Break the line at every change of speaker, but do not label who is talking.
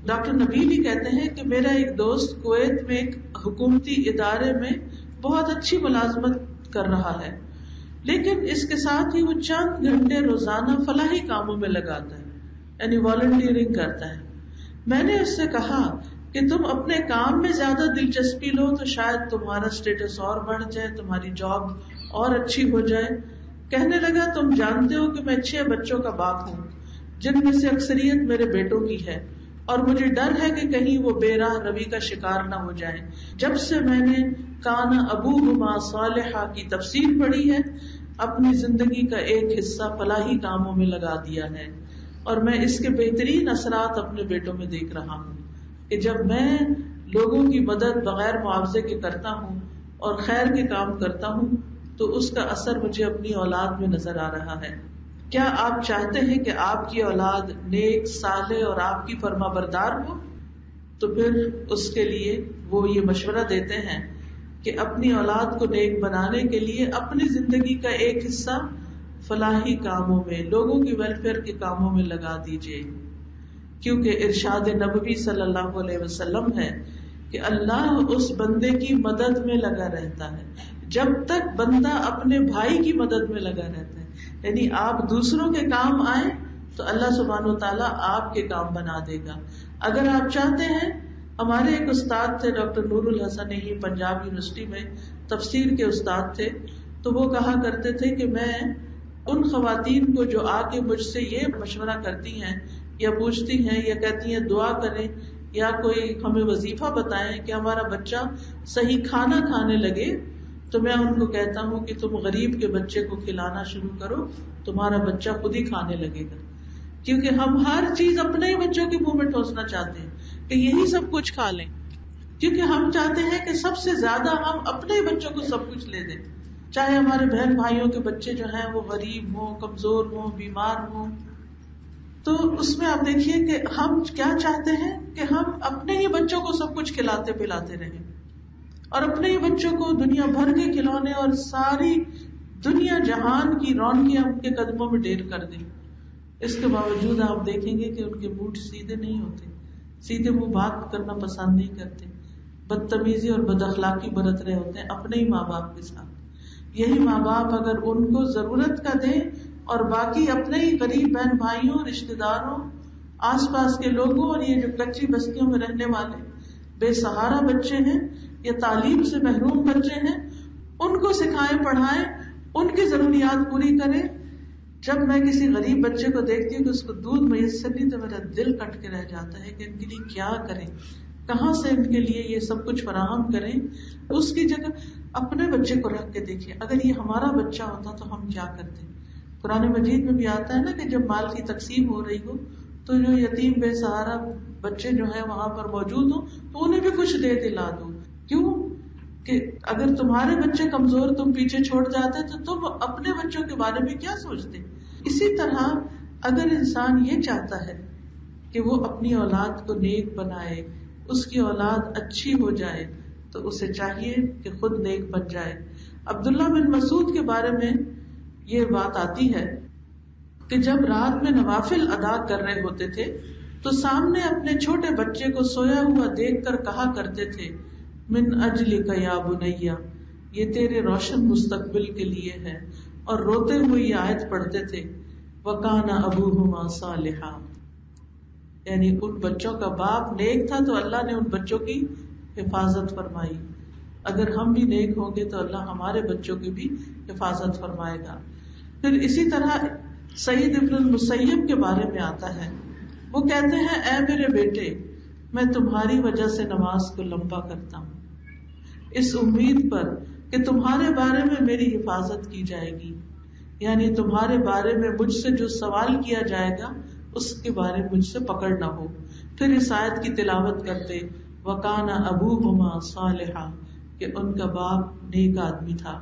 Doctor نبیل ہی کہتے ہیں کہ میرا ایک دوست کویت میں ایک حکومتی ادارے میں بہت اچھی ملازمت کر رہا ہے، لیکن اس کے ساتھ ہی وہ چند گھنٹے روزانہ فلاحی کاموں میں لگاتا ہے، یعنی والنٹیئرنگ کرتا ہے. میں نے اس سے کہا کہ تم اپنے کام میں زیادہ دلچسپی لو تو شاید تمہارا اسٹیٹس اور بڑھ جائے، تمہاری جاب اور اچھی ہو جائے. کہنے لگا تم جانتے ہو کہ میں 6 بچوں کا باپ ہوں، جن میں سے اکثریت میرے بیٹوں کی ہے، اور مجھے ڈر ہے کہ کہیں وہ بے راہ روی کا شکار نہ ہو جائیں. جب سے میں نے کان ابوہما صالحا کی تفسیر پڑھی ہے، اپنی زندگی کا ایک حصہ فلاحی کاموں میں لگا دیا ہے، اور میں اس کے بہترین اثرات اپنے بیٹوں میں دیکھ رہا ہوں کہ جب میں لوگوں کی مدد بغیر معاوضے کے کرتا ہوں اور خیر کے کام کرتا ہوں تو اس کا اثر مجھے اپنی اولاد میں نظر آ رہا ہے. کیا آپ چاہتے ہیں کہ آپ کی اولاد نیک، صالح اور آپ کی فرما بردار ہو؟ تو پھر اس کے لیے وہ یہ مشورہ دیتے ہیں کہ اپنی اولاد کو نیک بنانے کے لیے اپنی زندگی کا ایک حصہ فلاحی کاموں میں، لوگوں کی ویلفیئر کے کاموں میں لگا دیجیے، کیونکہ ارشاد نبوی صلی اللہ علیہ وسلم ہے کہ اللہ اس بندے کی مدد میں لگا رہتا ہے جب تک بندہ اپنے بھائی کی مدد میں لگا رہتا ہے. یعنی آپ دوسروں کے کام آئیں تو اللہ سبحانہ و تعالیٰ آپ کے کام بنا دے گا. اگر آپ چاہتے ہیں، ہمارے ایک استاد تھے ڈاکٹر نور الحسن ہی، پنجاب یونیورسٹی میں تفسیر کے استاد تھے، تو وہ کہا کرتے تھے کہ میں ان خواتین کو جو آ کے مجھ سے یہ مشورہ کرتی ہیں یا پوچھتی ہیں یا کہتی ہیں دعا کریں یا کوئی ہمیں وظیفہ بتائیں کہ ہمارا بچہ صحیح کھانا کھانے لگے، تو میں ان کو کہتا ہوں کہ تم غریب کے بچے کو کھلانا شروع کرو، تمہارا بچہ خود ہی کھانے لگے گا. کیونکہ ہم ہر چیز اپنے ہی بچوں کے منہ میں ٹھوسنا چاہتے ہیں کہ یہی سب کچھ کھا لیں، کیونکہ ہم چاہتے ہیں کہ سب سے زیادہ ہم اپنے ہی بچوں کو سب کچھ لے دیں، چاہے ہمارے بہن بھائیوں کے بچے جو ہیں وہ غریب ہوں، کمزور ہوں، بیمار ہوں. تو اس میں آپ دیکھیے کہ ہم کیا چاہتے ہیں کہ ہم اپنے ہی بچوں کو سب کچھ کھلاتے پلاتے رہیں، اور اپنے ہی بچوں کو دنیا بھر کے کھلونے اور ساری دنیا جہان کی رونقیں ان کے قدموں میں ڈھیر کر دیں. اس کے باوجود آپ دیکھیں گے کہ ان کے منہ سیدھے نہیں ہوتے، سیدھے منہ بات کرنا پسند نہیں کرتے، بدتمیزی اور بد اخلاقی برت رہے ہوتے ہیں اپنے ہی ماں باپ کے ساتھ. یہی ماں باپ اگر ان کو ضرورت کا دیں اور باقی اپنے ہی غریب بہن بھائیوں، رشتے داروں، آس پاس کے لوگوں اور یہ جو کچی بستیوں میں رہنے والے بے سہارا بچے ہیں یا تعلیم سے محروم بچے ہیں، ان کو سکھائیں، پڑھائیں، ان کی ضروریات پوری کریں. جب میں کسی غریب بچے کو دیکھتی ہوں کہ اس کو دودھ میسر نہیں تو میرا دل کٹ کے رہ جاتا ہے کہ ان کے لیے کیا کریں، کہاں سے ان کے لیے یہ سب کچھ فراہم کریں. اس کی جگہ اپنے بچے کو رکھ کے دیکھیں، اگر یہ ہمارا بچہ ہوتا تو ہم کیا کرتے. قرآن مجید میں بھی آتا ہے نا کہ جب مال کی تقسیم ہو رہی ہو تو جو یتیم بے سہارا بچے جو ہیں وہاں پر موجود ہوں تو انہیں بھی کچھ دے دلا دو. کیوں کہ اگر تمہارے بچے کمزور تم پیچھے چھوڑ جاتے تو تم اپنے بچوں کے بارے میں کیا سوچتے. اسی طرح اگر انسان یہ چاہتا ہے کہ وہ اپنی اولاد کو نیک بنائے، اس کی اولاد اچھی ہو جائے، تو اسے چاہیے کہ خود نیک بن جائے. عبداللہ بن مسعود کے بارے میں یہ بات آتی ہے کہ جب رات میں نوافل ادا کر رہے ہوتے تھے تو سامنے اپنے چھوٹے بچے کو سویا ہوا دیکھ کر کہا کرتے تھے، من اجلک یا بنیا، یہ تیرے روشن مستقبل کے لیے ہے، اور روتے ہوئے یہ آیت پڑھتے تھے، وَكَانَ أَبُوهُمَا صَالِحًا. یعنی ان بچوں کا باپ نیک تھا تو اللہ نے ان بچوں کی حفاظت فرمائی. اگر ہم بھی نیک ہوں گے تو اللہ ہمارے بچوں کی بھی حفاظت فرمائے گا. پھر اسی طرح سعید ابن المسیب کے بارے میں آتا ہے، وہ کہتے ہیں، اے میرے بیٹے، میں تمہاری وجہ سے نماز کو لمبا کرتا ہوں، اس امید پر کہ تمہارے بارے میں میری حفاظت کی جائے گی، یعنی تمہارے بارے میں مجھ سے جو سوال کیا جائے گا اس کے بارے میں مجھ سے پکڑ نہ ہو. پھر اس آیت کی تلاوت کرتے، وَكَانَ أَبُوهُمَا صَالِحًا، کہ ان کا باپ نیک آدمی تھا.